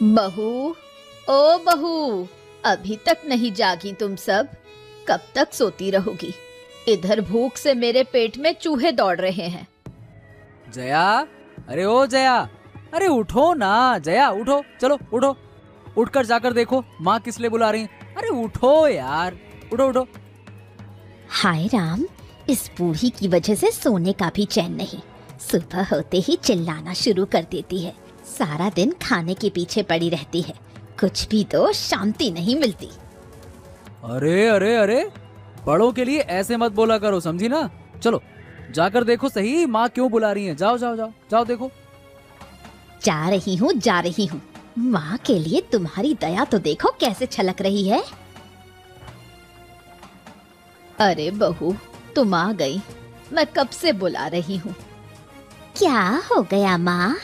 बहू, ओ बहू, अभी तक नहीं जागी तुम सब? कब तक सोती रहोगी? इधर भूख से मेरे पेट में चूहे दौड़ रहे हैं। जया, अरे ओ जया, अरे उठो ना जया, उठो, चलो उठो, उठकर जाकर देखो माँ किस लिए बुला रही है। अरे उठो यार, उठो उठो। हाय राम, इस बूढ़ी की वजह से सोने का भी चैन नहीं। सुबह होते ही चिल्लाना शुरू कर देती है। सारा दिन खाने के पीछे पड़ी रहती है, कुछ भी तो शांति नहीं मिलती। अरे अरे अरे, बड़ों के लिए ऐसे मत बोला करो, समझी ना। चलो जाकर देखो सही माँ क्यों बुला रही है। जाओ जाओ जाओ जाओ देखो। जा रही हूँ। माँ के लिए तुम्हारी दया तो देखो कैसे छलक रही है। अरे बहू, तुम आ गई। मैं कब से बुला रही हूँ। क्या हो गया माँ?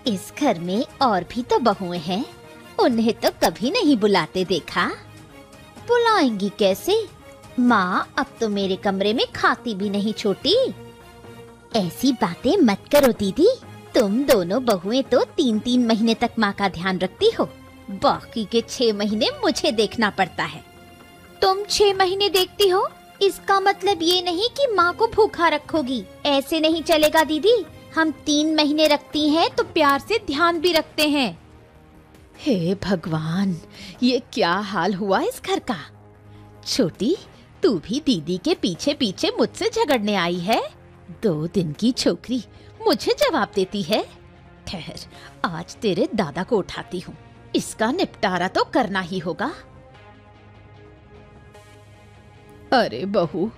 इस घर में और भी तो बहुएं हैं, उन्हें तो कभी नहीं बुलाते देखा। बुलाएंगी कैसे? माँ अब तो मेरे कमरे में खाती भी नहीं छोटी। ऐसी बातें मत करो दीदी। तुम दोनों बहुएं तो 3-3 महीने तक माँ का ध्यान रखती हो, बाकी के 6 महीने मुझे देखना पड़ता है। तुम 6 महीने देखती हो, इसका मतलब ये नहीं कि माँ को भूखा रखोगी। ऐसे नहीं चलेगा दीदी। हम 3 महीने रखती हैं तो प्यार से ध्यान भी रखते हैं। हे भगवान, ये क्या हाल हुआ इस घर का। छोटी, तू भी दीदी के पीछे पीछे मुझसे झगड़ने आई है। 2 दिन की छोकरी मुझे जवाब देती है। ठहर, आज तेरे दादा को उठाती हूँ, इसका निपटारा तो करना ही होगा। अरे बहू,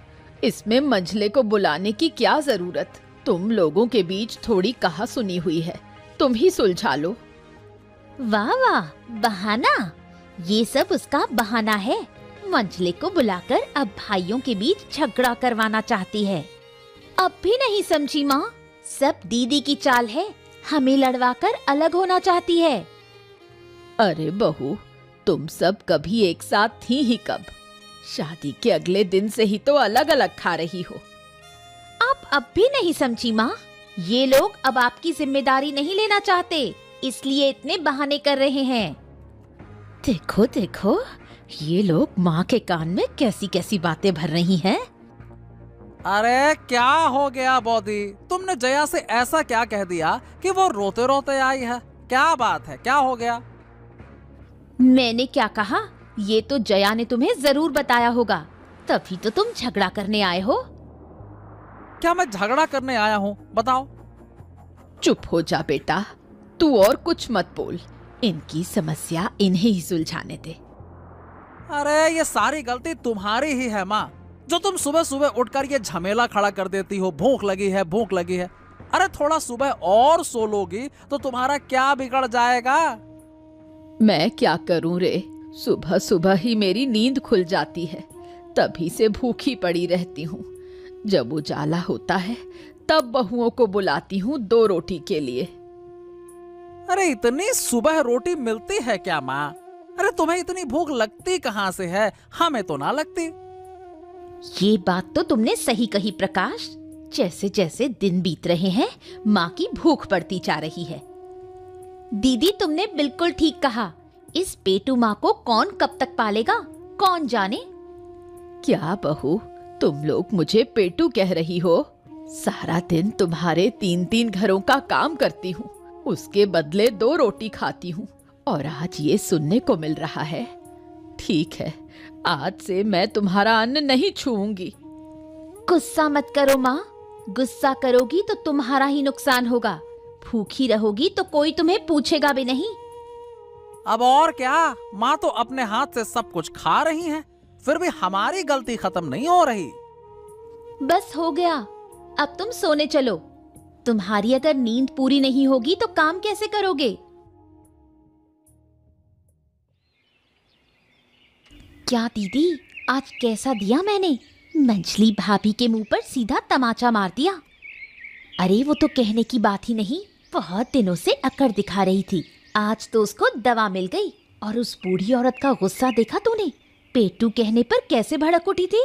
इसमें मंझले को बुलाने की क्या जरूरत? तुम लोगों के बीच थोड़ी कहा सुनी हुई है, तुम ही सुलझा लो। वाह वाह, बहाना। ये सब उसका बहाना है। मंझले को बुलाकर अब भाइयों के बीच झगड़ा करवाना चाहती है। अब भी नहीं समझी माँ? सब दीदी की चाल है, हमें लड़वाकर अलग होना चाहती है। अरे बहू, तुम सब कभी एक साथ थी ही कब? शादी के अगले दिन से ही तो अलग अलग खा रही हो। आप अब भी नहीं समझी माँ? ये लोग अब आपकी जिम्मेदारी नहीं लेना चाहते, इसलिए इतने बहाने कर रहे हैं। देखो देखो, ये लोग माँ के कान में कैसी कैसी बातें भर रही हैं। अरे क्या हो गया बॉदी, तुमने जया से ऐसा क्या कह दिया कि वो रोते रोते आई है? क्या बात है, क्या हो गया? मैंने क्या कहा? ये तो जया ने तुम्हें जरूर बताया होगा, तभी तो तुम झगड़ा करने आए हो। क्या मैं झगड़ा करने आया हूँ? बताओ। चुप हो जा बेटा, तू और कुछ मत बोल। इनकी समस्या इन्हें ही सुलझाने दे। अरे ये सारी गलती तुम्हारी ही है माँ, जो तुम सुबह सुबह उठकर ये झमेला खड़ा कर देती हो। भूख लगी है, भूख लगी है। अरे थोड़ा सुबह और सो लोगी तो तुम्हारा क्या बिगड़ जाएगा? मैं क्या करूं रे, सुबह सुबह ही मेरी नींद खुल जाती है, तभी से भूखी पड़ी रहती हूँ। जब उजाला होता है तब बहुओं को बुलाती हूँ 2 रोटी के लिए। अरे इतनी सुबह रोटी मिलती है क्या माँ? अरे तुम्हें इतनी भूख लगती कहाँ से है? हमें तो ना लगती। ये बात तो तुमने सही कही प्रकाश। जैसे जैसे दिन बीत रहे हैं, माँ की भूख बढ़ती जा रही है। दीदी, तुमने बिल्कुल ठीक कहा। इस पेटू माँ को कौन कब तक पालेगा, कौन जाने। क्या बहू, तुम लोग मुझे पेटू कह रही हो? सारा दिन तुम्हारे 3-3 घरों का काम करती हूँ, उसके बदले 2 रोटी खाती हूँ, और आज ये सुनने को मिल रहा है। ठीक है, आज से मैं तुम्हारा अन्न नहीं छूऊंगी। गुस्सा मत करो माँ, गुस्सा करोगी तो तुम्हारा ही नुकसान होगा। भूखी रहोगी तो कोई तुम्हें पूछेगा भी नहीं। अब और क्या, माँ तो अपने हाथ से सब कुछ खा रही हैं, फिर भी हमारी गलती खत्म नहीं हो रही। बस हो गया, अब तुम सोने चलो। तुम्हारी अगर नींद पूरी नहीं होगी तो काम कैसे करोगे? क्या दीदी, आज कैसा दिया मैंने? मंझली भाभी के मुंह पर सीधा तमाचा मार दिया। अरे वो तो कहने की बात ही नहीं, बहुत दिनों से अकड़ दिखा रही थी। आज तो उसको दवा मिल गई। और उस बूढ़ी औरत का गुस्सा देखा तूने? पेटू कहने पर कैसे भड़क उठी थी।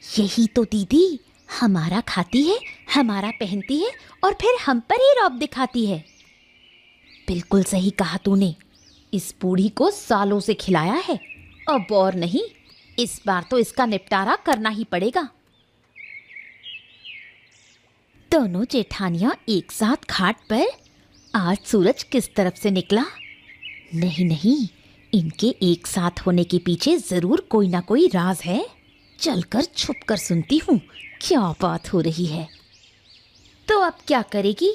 यही तो दीदी, हमारा खाती है, हमारा पहनती है और फिर हम पर ही रौब दिखाती है। बिल्कुल सही कहा तूने, इस बूढ़ी को सालों से खिलाया है, अब और नहीं, इस बार तो इसका निपटारा करना ही पड़ेगा। दोनों जेठानियां एक साथ घाट पर। आज सूरज किस तरफ से निकला? नहीं नहीं, इनके एक साथ होने के पीछे जरूर कोई ना कोई राज है। चलकर छुप कर सुनती हूँ क्या बात हो रही है। तो अब क्या करेगी?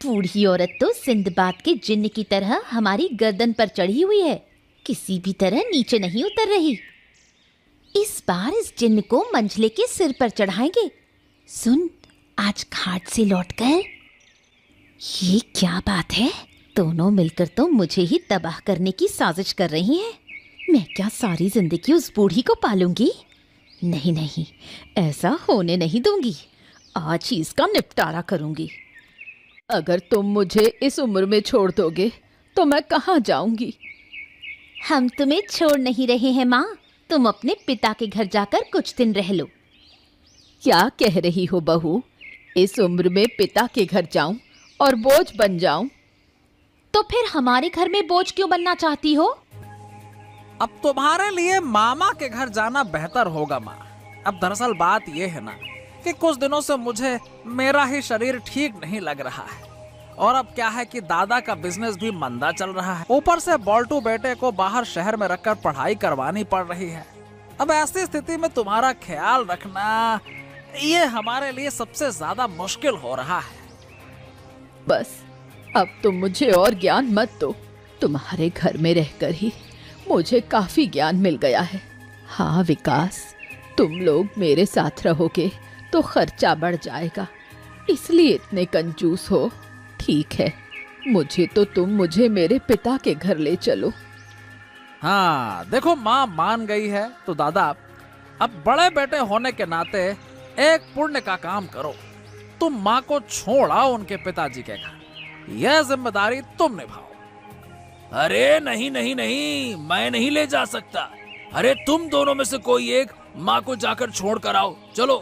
बूढ़ी औरत तो सिंदबाद के जिन्न की तरह हमारी गर्दन पर चढ़ी हुई है, किसी भी तरह नीचे नहीं उतर रही। इस बार इस जिन्न को मंझले के सिर पर चढ़ाएंगे। सुन, आज घाट से लौटकर ये क्या बात है? दोनों मिलकर तो मुझे ही तबाह करने की साजिश कर रही हैं। मैं क्या सारी जिंदगी उस बूढ़ी को पालूंगी? नहीं नहीं, ऐसा होने नहीं दूंगी। आज ही इसका निपटारा करूंगी। अगर तुम मुझे इस उम्र में छोड़ दोगे तो मैं कहाँ जाऊंगी? हम तुम्हें छोड़ नहीं रहे हैं माँ, तुम अपने पिता के घर जाकर कुछ दिन रह लो। क्या कह रही हो बहू? इस उम्र में पिता के घर जाऊं और बोझ बन जाऊं? तो फिर हमारे घर में बोझ क्यों बनना चाहती हो? अब तुम्हारे लिए मामा के घर जाना बेहतर होगा माँ। अब दरअसल बात यह है ना कि कुछ दिनों से मुझे मेरा ही शरीर ठीक नहीं लग रहा है, और अब क्या है कि दादा का बिजनेस भी मंदा चल रहा है। ऊपर से बोल्टू बेटे को बाहर शहर में रखकर पढ़ाई करवानी पड़ रही है। अब ऐसी स्थिति में तुम्हारा ख्याल रखना ये हमारे लिए सबसे ज्यादा मुश्किल हो रहा है। बस अब तुम मुझे और ज्ञान मत दो। तुम्हारे घर में रहकर ही मुझे काफी ज्ञान मिल गया है। हाँ विकास, तुम लोग मेरे साथ रहोगे तो खर्चा बढ़ जाएगा, इसलिए इतने कंजूस हो। ठीक है, मुझे मेरे पिता के घर ले चलो। हाँ देखो, माँ मान गई है तो दादा अब बड़े बेटे होने के नाते एक पुण्य का काम करो। तुम माँ को छोड़ आओ उनके पिताजी के घर, यह जिम्मेदारी तुम निभाओ। अरे नहीं नहीं नहीं, मैं नहीं ले जा सकता। अरे तुम दोनों में से कोई एक माँ को जाकर छोड़ कर आओ, चलो।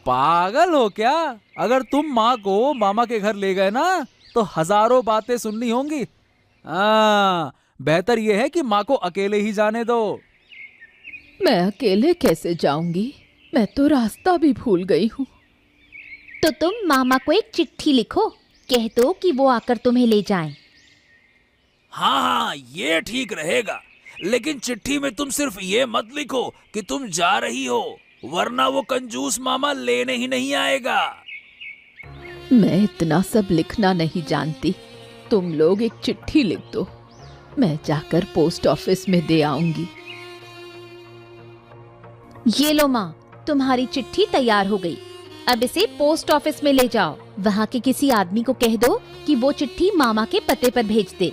पागल हो क्या? अगर तुम माँ को मामा के घर ले गए ना तो हजारों बातें सुननी होंगी। बेहतर यह है कि माँ को अकेले ही जाने दो। मैं अकेले कैसे जाऊंगी? मैं तो रास्ता भी भूल गई हूँ। तो तुम मामा को एक चिट्ठी लिखो, कह दो कि वो आकर तुम्हें ले जाएं। हाँ हाँ, ये ठीक रहेगा, लेकिन चिट्ठी में तुम सिर्फ ये मत लिखो कि तुम जा रही हो, वरना वो कंजूस मामा लेने ही नहीं आएगा। मैं इतना सब लिखना नहीं जानती। तुम लोग एक चिट्ठी लिख दो, मैं जाकर पोस्ट ऑफिस में दे आऊंगी। ये लो माँ, तुम्हारी चिट्ठी तैयार हो गई। अब इसे पोस्ट ऑफिस में ले जाओ। वहाँ के किसी आदमी को कह दो कि वो चिट्ठी मामा के पते पर भेज दे।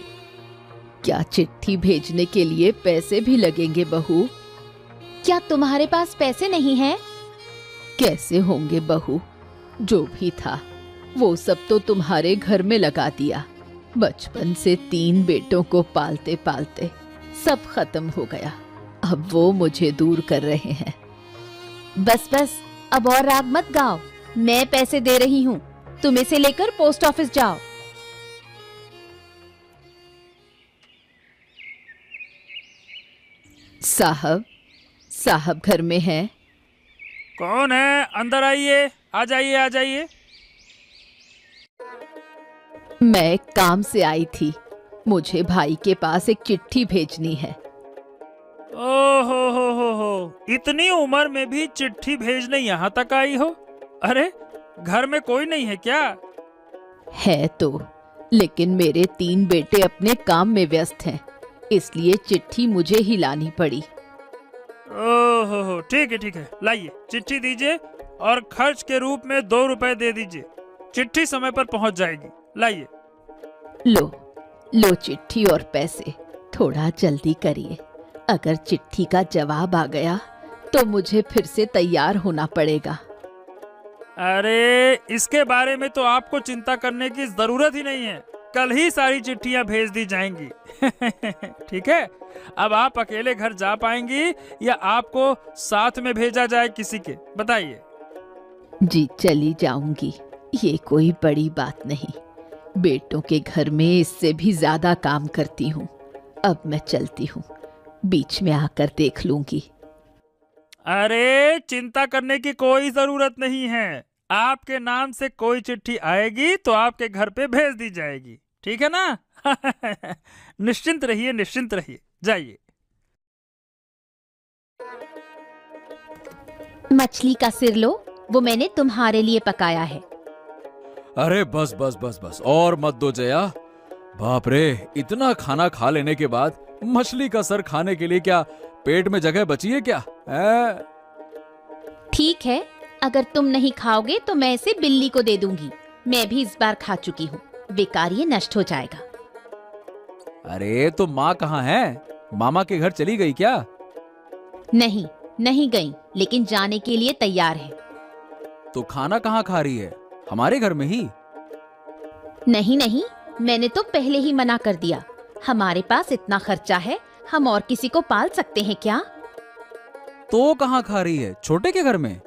क्या चिट्ठी भेजने के लिए पैसे भी लगेंगे बहू? क्या तुम्हारे पास पैसे नहीं हैं? कैसे होंगे बहू? जो भी था वो सब तो तुम्हारे घर में लगा दिया। बचपन से 3 बेटों को पालते पालते सब खत्म हो गया। अब वो मुझे दूर कर रहे हैं। बस बस, अब और राग मत गाओ। मैं पैसे दे रही हूँ, तुम इसे लेकर पोस्ट ऑफिस जाओ। साहब घर में है? कौन है? अंदर आइए, आ जाइए आ जाइए। मैं एक काम से आई थी, मुझे भाई के पास एक चिट्ठी भेजनी है। हो, इतनी उम्र में भी चिट्ठी भेजने यहाँ तक आई हो? अरे घर में कोई नहीं है क्या? है तो, लेकिन मेरे 3 बेटे अपने काम में व्यस्त हैं, इसलिए चिट्ठी मुझे ही लानी पड़ी। ओहो, ठीक है, लाइए चिट्ठी दीजिए और खर्च के रूप में 2 रुपए दे दीजिए। चिट्ठी समय पर पहुंच जाएगी, लाइए। लो चिट्ठी और पैसे, थोड़ा जल्दी करिए। अगर चिट्ठी का जवाब आ गया तो मुझे फिर से तैयार होना पड़ेगा। अरे इसके बारे में तो आपको चिंता करने की जरूरत ही नहीं है, कल ही सारी चिट्ठियां भेज दी जाएंगी। ठीक है, अब आप अकेले घर जा पाएंगी या आपको साथ में भेजा जाए किसी के, बताइए। जी चली जाऊंगी, ये कोई बड़ी बात नहीं। बेटों के घर में इससे भी ज्यादा काम करती हूँ। अब मैं चलती हूँ, बीच में आकर देख लूंगी। अरे चिंता करने की कोई जरूरत नहीं है। आपके नाम से कोई चिट्ठी आएगी तो आपके घर पे भेज दी जाएगी, ठीक है ना? निश्चिंत रहिए, निश्चिंत रहिए, जाइए। मछली का सिर लो, वो मैंने तुम्हारे लिए पकाया है। अरे बस बस बस बस, और मत दो जया। बाप रे, इतना खाना खा लेने के बाद मछली का सर खाने के लिए क्या पेट में जगह बची है क्या? ठीक है, अगर तुम नहीं खाओगे तो मैं इसे बिल्ली को दे दूंगी। मैं भी इस बार खा चुकी हूँ, बेकार ये नष्ट हो जाएगा। अरे तो माँ कहाँ है? मामा के घर चली गई क्या? नहीं, नहीं गई, लेकिन जाने के लिए तैयार है। तो खाना कहाँ खा रही है? हमारे घर में ही? नहीं नहीं, मैंने तो पहले ही मना कर दिया। हमारे पास इतना खर्चा है, हम और किसी को पाल सकते हैं क्या? तो कहाँ खा रही है? छोटे के घर में?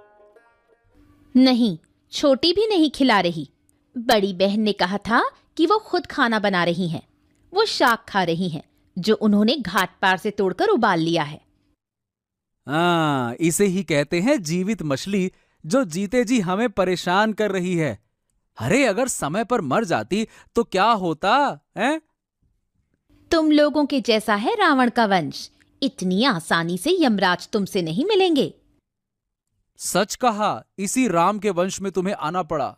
नहीं, छोटी भी नहीं खिला रही। बड़ी बहन ने कहा था कि वो खुद खाना बना रही हैं। वो शाक खा रही हैं, जो उन्होंने घाट पार से तोड़कर उबाल लिया है। हाँ, इसे ही कहते हैं जीवित मछली, जो जीते जी हमें परेशान कर रही है। अरे अगर समय पर मर जाती तो क्या होता है? तुम लोगों के जैसा है रावण का वंश। इतनी आसानी से यमराज तुमसे नहीं मिलेंगे। सच कहा, इसी राम के वंश में तुम्हें आना पड़ा।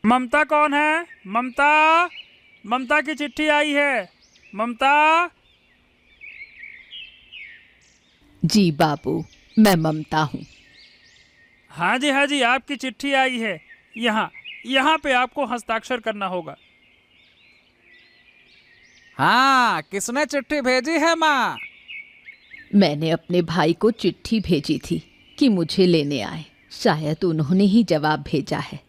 ममता कौन है? ममता, ममता की चिट्ठी आई है। ममता। जी बाबू, मैं ममता हूँ। हाँ जी, आपकी चिट्ठी आई है। यहाँ पे आपको हस्ताक्षर करना होगा। हाँ, किसने चिट्ठी भेजी है माँ? मैंने अपने भाई को चिट्ठी भेजी थी कि मुझे लेने आए। शायद उन्होंने ही जवाब भेजा है।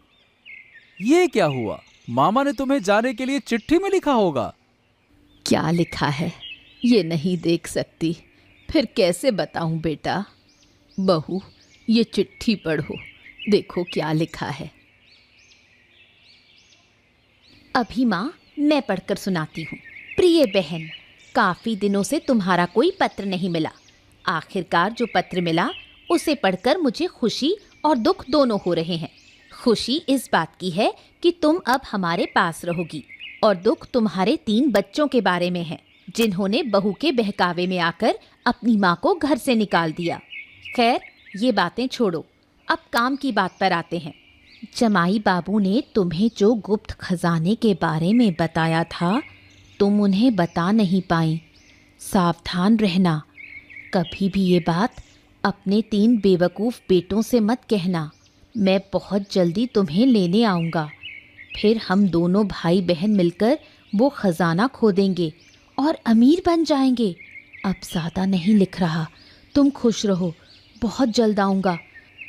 ये क्या हुआ? मामा ने तुम्हें जाने के लिए चिट्ठी में लिखा होगा। क्या लिखा है ये नहीं देख सकती, फिर कैसे बताऊं बेटा? बहू, ये चिट्ठी पढ़ो, देखो क्या लिखा है। अभी माँ, मैं पढ़कर सुनाती हूँ। प्रिय बहन, काफी दिनों से तुम्हारा कोई पत्र नहीं मिला। आखिरकार जो पत्र मिला उसे पढ़कर मुझे खुशी और दुख दोनों हो रहे हैं। खुशी इस बात की है कि तुम अब हमारे पास रहोगी, और दुख तुम्हारे 3 बच्चों के बारे में है, जिन्होंने बहू के बहकावे में आकर अपनी माँ को घर से निकाल दिया। खैर, ये बातें छोड़ो, अब काम की बात पर आते हैं। जमाई बाबू ने तुम्हें जो गुप्त खजाने के बारे में बताया था, तुम उन्हें बता नहीं पाई। सावधान रहना, कभी भी ये बात अपने 3 बेवकूफ़ बेटों से मत कहना। मैं बहुत जल्दी तुम्हें लेने आऊँगा, फिर हम दोनों भाई बहन मिलकर वो खजाना खोदेंगे और अमीर बन जाएंगे। अब ज़्यादा नहीं लिख रहा, तुम खुश रहो, बहुत जल्द आऊँगा।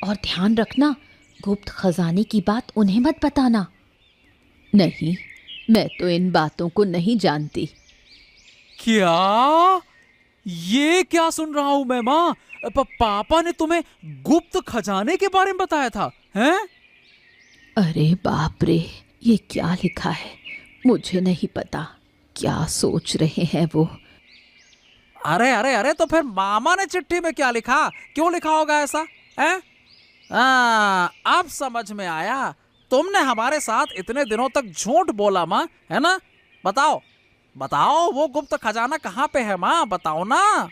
और ध्यान रखना, गुप्त खजाने की बात उन्हें मत बताना। नहीं, मैं तो इन बातों को नहीं जानती। क्या? ये क्या सुन रहा हूं मैं माँ? पापा ने तुम्हें गुप्त खजाने के बारे में बताया था, हैं? अरे बाप रे, ये क्या लिखा है? मुझे नहीं पता, क्या सोच रहे हैं वो। अरे अरे अरे, तो फिर मामा ने चिट्ठी में क्या लिखा? क्यों लिखा होगा ऐसा, हैं? अब समझ में आया। तुमने हमारे साथ इतने दिनों तक झूठ बोला माँ, है ना? बताओ बताओ, वो गुप्त खजाना कहाँ पे है माँ? बताओ ना।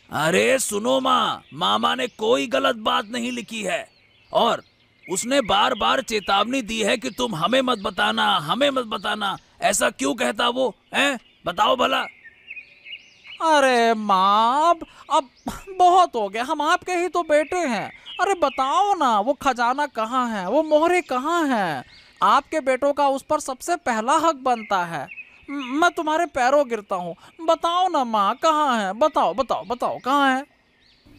अरे सुनो माँ, मामा ने कोई गलत बात नहीं लिखी है, और उसने बार बार चेतावनी दी है कि तुम हमें मत बताना, हमें मत बताना। ऐसा क्यों कहता वो, हैं? बताओ भला। अरे माँ, अब बहुत हो गया, हम आपके ही तो बेटे हैं। अरे बताओ ना, वो खजाना कहाँ है? वो मोहरे कहाँ हैं? आपके बेटों का उस पर सबसे पहला हक बनता है। मैं तुम्हारे पैरों गिरता हूँ, बताओ ना माँ, कहाँ है? बताओ बताओ बताओ, कहाँ है?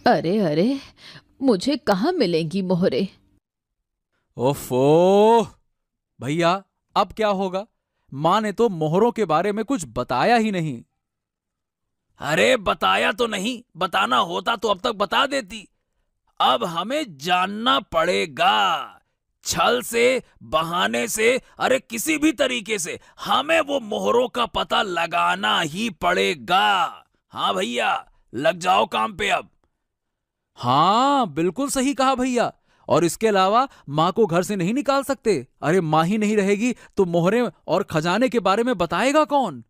अरे अरे, मुझे कहाँ मिलेंगी मोहरे? ओफो भैया, अब क्या होगा? माँ ने तो मोहरों के बारे में कुछ बताया ही नहीं। अरे बताया तो नहीं, बताना होता तो अब तक बता देती। अब हमें जानना पड़ेगा छल से, बहाने से, अरे किसी भी तरीके से हमें वो मोहरों का पता लगाना ही पड़ेगा। हाँ भैया, लग जाओ काम पे अब। हाँ बिल्कुल सही कहा भैया। और इसके अलावा माँ को घर से नहीं निकाल सकते। अरे माँ ही नहीं रहेगी तो मोहरें और खजाने के बारे में बताएगा कौन?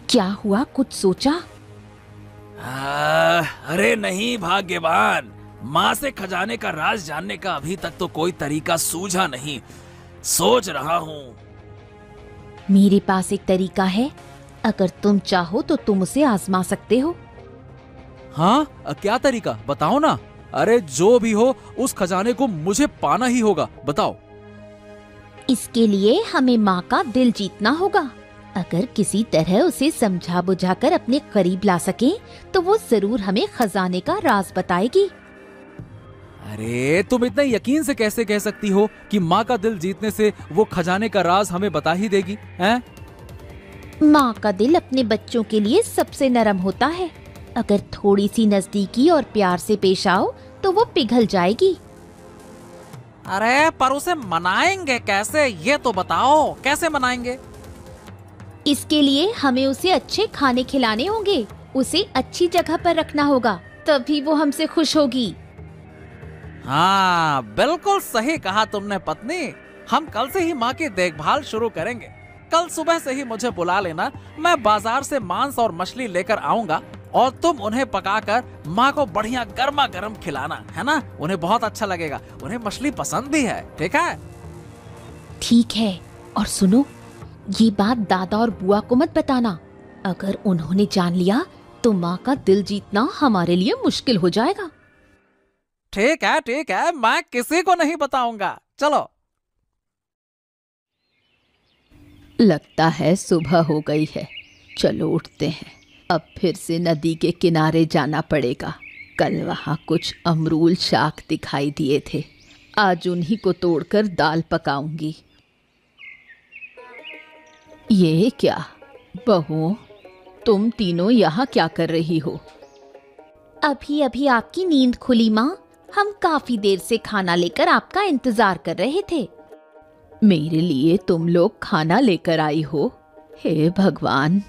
क्या हुआ, कुछ सोचा? अरे नहीं भाग्यवान, माँ से खजाने का राज जानने का अभी तक तो कोई तरीका सूझा नहीं। सोच रहा हूँ। मेरे पास एक तरीका है, अगर तुम चाहो तो तुम उसे आजमा सकते हो। हाँ क्या तरीका बताओ ना। अरे जो भी हो उस खजाने को मुझे पाना ही होगा, बताओ। इसके लिए हमें माँ का दिल जीतना होगा। अगर किसी तरह उसे समझा बुझाकर अपने करीब ला सके तो वो जरूर हमें खजाने का राज बताएगी। अरे तुम इतने यकीन से कैसे कह सकती हो कि माँ का दिल जीतने से वो खजाने का राज हमें बता ही देगी? हैं? माँ का दिल अपने बच्चों के लिए सबसे नरम होता है। अगर थोड़ी सी नजदीकी और प्यार से पेश आओ तो वो पिघल जाएगी। अरे पर उसे मनाएंगे कैसे, ये तो बताओ, कैसे मनाएंगे? इसके लिए हमें उसे अच्छे खाने खिलाने होंगे, उसे अच्छी जगह पर रखना होगा, तभी वो हमसे खुश होगी। हाँ बिल्कुल सही कहा तुमने पत्नी। हम कल से ही माँ की देखभाल शुरू करेंगे। कल सुबह से ही मुझे बुला लेना, मैं बाजार से मांस और मछली लेकर आऊंगा और तुम उन्हें पकाकर माँ को बढ़िया गर्मा गर्म खिलाना, है ना? उन्हें बहुत अच्छा लगेगा, उन्हें मछली पसंद भी है। ठीक है? ठीक है। और सुनो, ये बात दादा और बुआ को मत बताना। अगर उन्होंने जान लिया तो माँ का दिल जीतना हमारे लिए मुश्किल हो जाएगा। ठीक है, मैं किसी को नहीं बताऊंगा। चलो। लगता है सुबह हो गई है, चलो उठते हैं। अब फिर से नदी के किनारे जाना पड़ेगा। कल वहाँ कुछ अमरूल शाख दिखाई दिए थे, आज उन्हीं को तोड़कर दाल पकाऊंगी। ये क्या बहू, तुम तीनों यहाँ क्या कर रही हो? अभी अभी आपकी नींद खुली माँ, हम काफी देर से खाना लेकर आपका इंतजार कर रहे थे। मेरे लिए तुम लोग खाना लेकर आई हो? हे भगवान,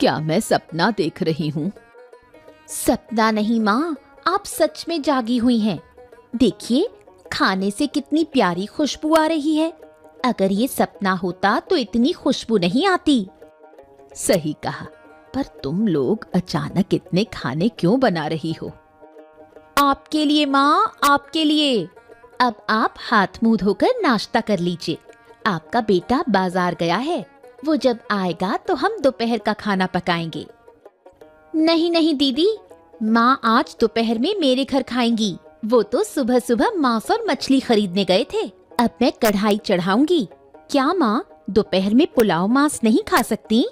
क्या मैं सपना देख रही हूँ? सपना नहीं माँ, आप सच में जागी हुई हैं। देखिए, खाने से कितनी प्यारी खुशबू आ रही है। अगर ये सपना होता तो इतनी खुशबू नहीं आती। सही कहा, पर तुम लोग अचानक इतने खाने क्यों बना रही हो? आपके लिए माँ, आपके लिए। अब आप हाथ मुंह धोकर नाश्ता कर लीजिए। आपका बेटा बाजार गया है, वो जब आएगा तो हम दोपहर का खाना पकाएंगे। नहीं नहीं दीदी, माँ आज दोपहर में मेरे घर खाएंगी। वो तो सुबह सुबह मांस और मछली खरीदने गए थे। अब मैं कढ़ाई चढ़ाऊंगी। क्या माँ दोपहर में पुलाव मांस नहीं खा सकती?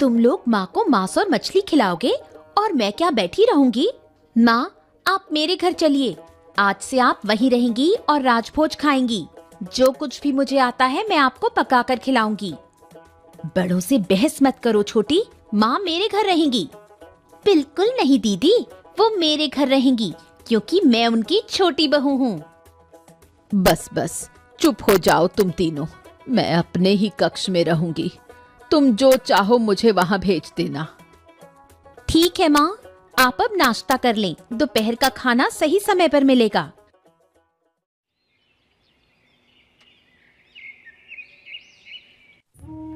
तुम लोग माँ को मांस और मछली खिलाओगे और मैं क्या बैठी रहूंगी? माँ आप मेरे घर चलिए, आज से आप वहीं रहेंगी और राजभोज खाएंगी। जो कुछ भी मुझे आता है मैं आपको पकाकर खिलाऊंगी। बड़ों से बहस मत करो छोटी, माँ मेरे घर रहेंगी। बिल्कुल नहीं दीदी, वो मेरे घर रहेंगी क्योंकि मैं उनकी छोटी बहू हूँ। बस बस चुप हो जाओ तुम तीनों, मैं अपने ही कक्ष में रहूंगी। तुम जो चाहो मुझे वहां भेज देना। ठीक है माँ, आप अब नाश्ता कर लें, दोपहर का खाना सही समय पर मिलेगा।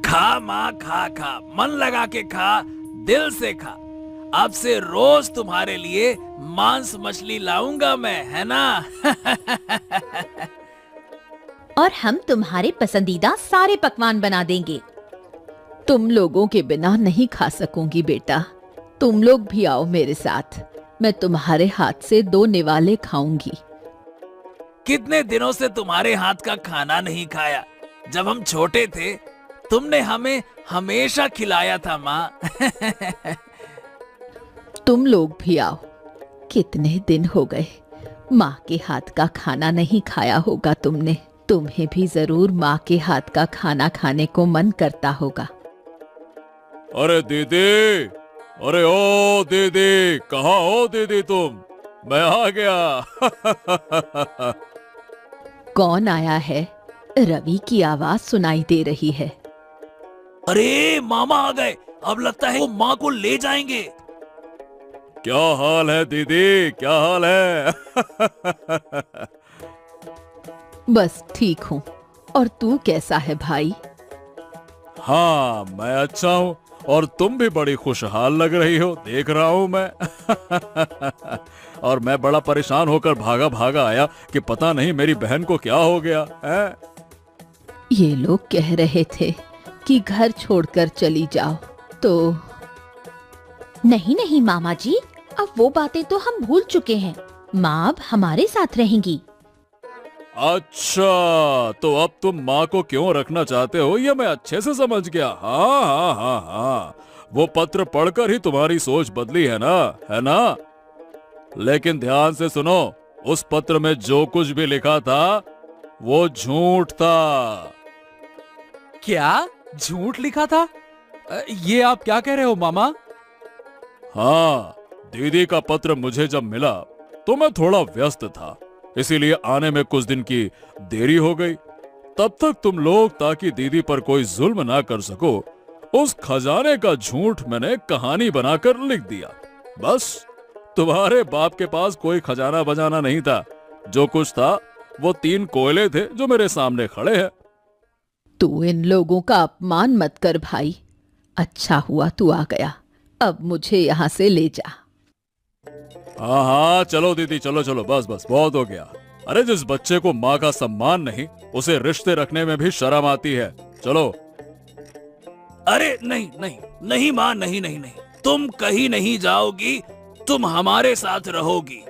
खा माँ, खा खा, मन लगा के खा, दिल से खा। अब से रोज तुम्हारे लिए मांस मछली लाऊंगा मैं, है ना? और हम तुम्हारे पसंदीदा सारे पकवान बना देंगे। तुम लोगों के बिना नहीं खा सकूंगी बेटा, तुम लोग भी आओ मेरे साथ। मैं तुम्हारे हाथ से 2 निवाले खाऊंगी। कितने दिनों से तुम्हारे हाथ का खाना नहीं खाया। जब हम छोटे थे तुमने हमें हमेशा खिलाया था माँ। तुम लोग भी आओ, कितने दिन हो गए माँ के हाथ का खाना नहीं खाया होगा तुमने। तुम्हें भी जरूर माँ के हाथ का खाना खाने को मन करता होगा। अरे दीदी, अरे ओ दीदी, कहाँ हो दीदी तुम? मैं आ गया। कौन आया है? रवि की आवाज सुनाई दे रही है। अरे मामा आ गए, अब लगता है वो माँ को ले जाएंगे। क्या हाल है दीदी, क्या हाल है? बस ठीक हूँ, और तू कैसा है भाई? हाँ मैं अच्छा हूँ, और तुम भी बड़ी खुशहाल लग रही हो, देख रहा हूँ मैं। और मैं बड़ा परेशान होकर भागा भागा आया कि पता नहीं मेरी बहन को क्या हो गया है। ये लोग कह रहे थे कि घर छोड़कर चली जाओ, तो नहीं नहीं मामा जी, अब वो बातें तो हम भूल चुके हैं। माँ अब हमारे साथ रहेंगी। अच्छा, तो अब तुम माँ को क्यों रखना चाहते हो ये मैं अच्छे से समझ गया। हाँ हाँ हाँ हाँ, वो पत्र पढ़कर ही तुम्हारी सोच बदली है ना, है ना? लेकिन ध्यान से सुनो, उस पत्र में जो कुछ भी लिखा था वो झूठ था। क्या झूठ लिखा था? ये आप क्या कह रहे हो मामा? हाँ, दीदी का पत्र मुझे जब मिला तो मैं थोड़ा व्यस्त था, इसीलिए आने में कुछ दिन की देरी हो गई। तब तक तुम लोग, ताकि दीदी पर कोई जुल्म ना कर सको, उस खजाने का झूठ मैंने कहानी बनाकर लिख दिया। बस तुम्हारे बाप के पास कोई खजाना बजाना नहीं था, जो कुछ था वो 3 कोयले थे जो मेरे सामने खड़े हैं। तू इन लोगों का अपमान मत कर भाई। अच्छा हुआ तू आ गया, अब मुझे यहाँ से ले जा। हाँ हाँ चलो दीदी, चलो चलो, बस बस बहुत हो गया। अरे जिस बच्चे को माँ का सम्मान नहीं, उसे रिश्ते रखने में भी शर्म आती है। चलो। अरे नहीं नहीं नहीं माँ, नहीं नहीं नहीं, तुम कहीं नहीं जाओगी, तुम हमारे साथ रहोगी।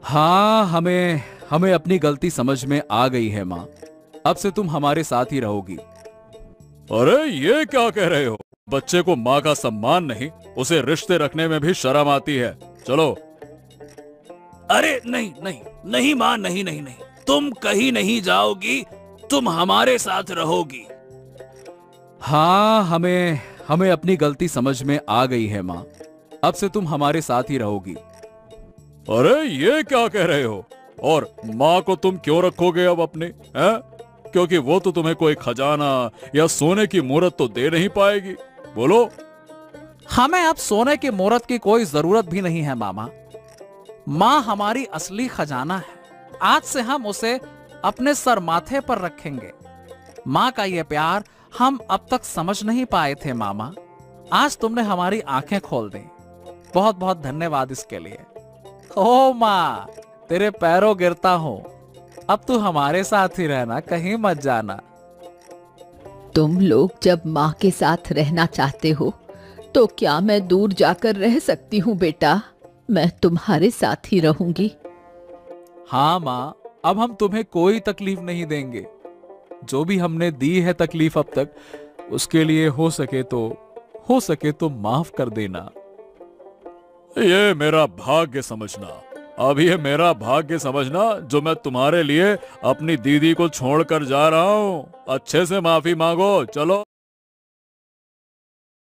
हाँ, हमें अपनी गलती समझ में आ गई है माँ, अब से तुम हमारे साथ ही रहोगी। अरे ये क्या कह रहे हो? बच्चे को माँ का सम्मान नहीं, उसे रिश्ते रखने में भी शर्म आती है। चलो। अरे नहीं नहीं नहीं माँ, नहीं नहीं नहीं, तुम कहीं नहीं जाओगी, तुम हमारे साथ रहोगी। हाँ, हमें अपनी गलती समझ में आ गई है माँ, अब से तुम हमारे साथ ही रहोगी। अरे ये क्या कह रहे हो? और माँ को तुम क्यों रखोगे अब अपने, हैं? क्योंकि वो तो तुम्हें कोई खजाना या सोने की मूरत तो दे नहीं पाएगी। बोलो। हमें अब सोने की मूरत की कोई जरूरत भी नहीं है मामा। माँ हमारी असली खजाना है। आज से हम उसे अपने सर माथे पर रखेंगे। माँ का ये प्यार हम अब तक समझ नहीं पाए थे मामा। आज तुमने हमारी आंखें खोल दी। बहुत बहुत धन्यवाद इसके लिए। ओ माँ, तेरे पैरों गिरता हूँ, अब तू हमारे साथ ही रहना, कहीं मत जाना। तुम लोग जब माँ के साथ रहना चाहते हो, तो क्या मैं दूर जाकर रह सकती हूँ बेटा? मैं तुम्हारे साथ ही रहूंगी। हाँ माँ, अब हम तुम्हें कोई तकलीफ नहीं देंगे। जो भी हमने दी है तकलीफ अब तक, उसके लिए हो सके तो माफ कर देना। ये मेरा भाग्य समझना, अब ये मेरा भाग्य समझना जो मैं तुम्हारे लिए अपनी दीदी को छोड़कर जा रहा हूँ। अच्छे से माफी मांगो। चलो।